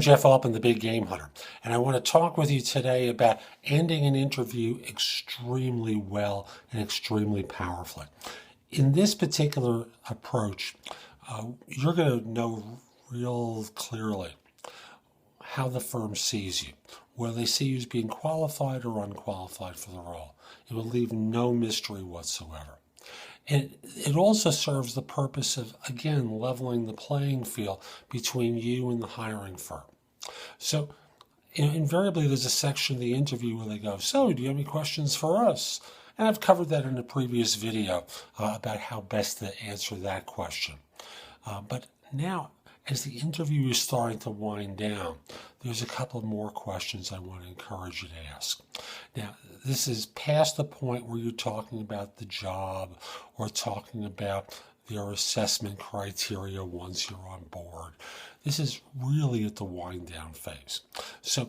Jeff Altman, the Big Game Hunter, and I want to talk with you today about ending an interview extremely well and extremely powerfully. In this particular approach, you're going to know real clearly how the firm sees you, whether they see you as being qualified or unqualified for the role. It will leave no mystery whatsoever. And it also serves the purpose of, again, leveling the playing field between you and the hiring firm. So invariably there's a section of the interview where they go, so do you have any questions for us? And I've covered that in a previous video about how best to answer that question. But now, as the interview is starting to wind down, there's a couple of more questions I want to encourage you to ask. Now, this is past the point where you're talking about the job or talking about their assessment criteria once you're on board. This is really at the wind down phase. So,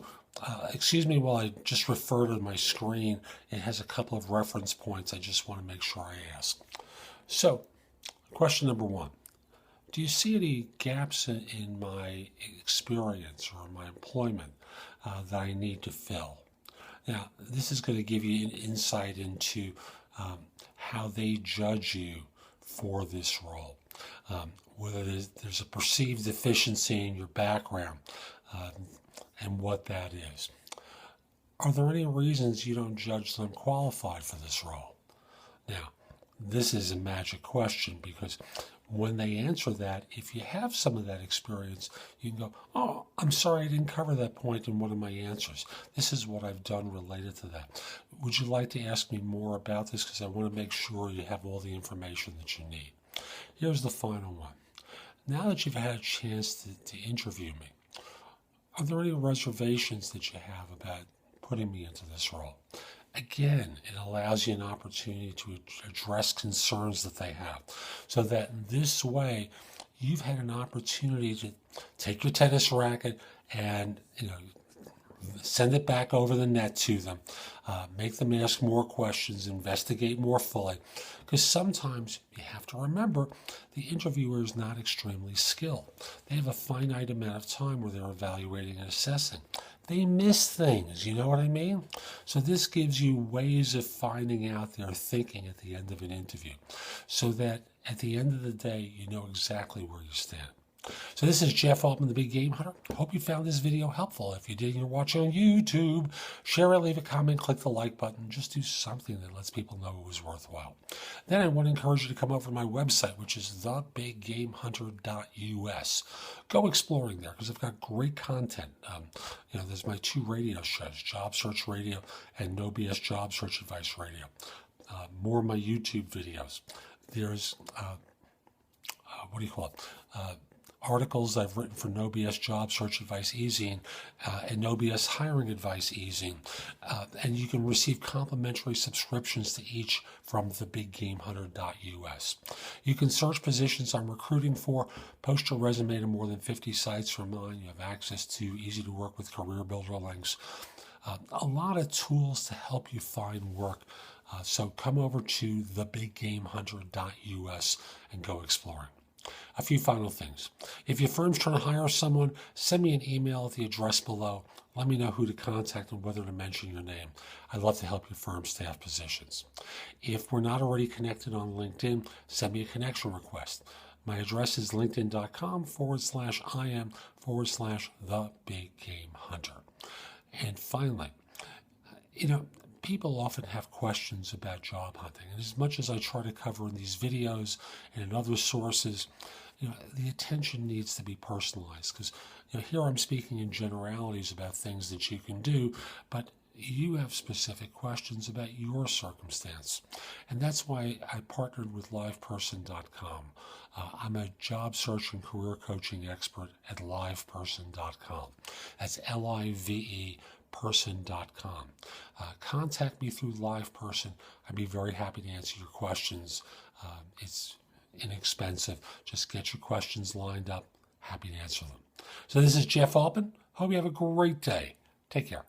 excuse me while I just refer to my screen. It has a couple of reference points I just want to make sure I ask. So, question number one. Do you see any gaps in my experience or my employment that I need to fill? Now, this is going to give you an insight into how they judge you for this role, whether there's a perceived deficiency in your background and what that is. Are there any reasons you don't judge them qualified for this role? Now, this is a magic question because when they answer that, if you have some of that experience, you can go, oh, I'm sorry I didn't cover that point in one of my answers. This is what I've done related to that. Would you like to ask me more about this? Because I want to make sure you have all the information that you need. Here's the final one. Now that you've had a chance to interview me, are there any reservations that you have about putting me into this role? Again, it allows you an opportunity to address concerns that they have, so that in this way, you've had an opportunity to take your tennis racket and send it back over the net to them, make them ask more questions, investigate more fully, because sometimes you have to remember the interviewer is not extremely skilled. They have a finite amount of time where they're evaluating and assessing. They miss things, you know what I mean? So this gives you ways of finding out their thinking at the end of an interview, so that at the end of the day, you know exactly where you stand. So this is Jeff Altman, the Big Game Hunter. Hope you found this video helpful. If you did and you're watching on YouTube, share it, leave a comment, click the like button. Just do something that lets people know it was worthwhile. Then I want to encourage you to come over to my website, which is thebiggamehunter.us. Go exploring there because I've got great content. There's my 2 radio shows, Job Search Radio and No BS Job Search Advice Radio. More of my YouTube videos. There's, articles I've written for No BS Job Search Advice Easing and No BS Hiring Advice Easing. And you can receive complimentary subscriptions to each from thebiggamehunter.us. You can search positions I'm recruiting for, post your resume to more than 50 sites from mine. You have access to easy to work with career builder links. A lot of tools to help you find work. So come over to thebiggamehunter.us and go exploring. A few final things. If your firm's trying to hire someone, send me an email at the address below. Let me know who to contact and whether to mention your name. I'd love to help your firm staff positions. If we're not already connected on LinkedIn, send me a connection request. My address is linkedin.com/IM/the-big-game-hunter. And finally, people often have questions about job hunting. And as much as I try to cover in these videos and in other sources, the attention needs to be personalized because here I'm speaking in generalities about things that you can do, but you have specific questions about your circumstance. And that's why I partnered with liveperson.com. I'm a job search and career coaching expert at liveperson.com. That's LIVE person.com. Contact me through LivePerson. I'd be very happy to answer your questions. It's inexpensive. Just get your questions lined up. Happy to answer them. So this is Jeff Altman. Hope you have a great day. Take care.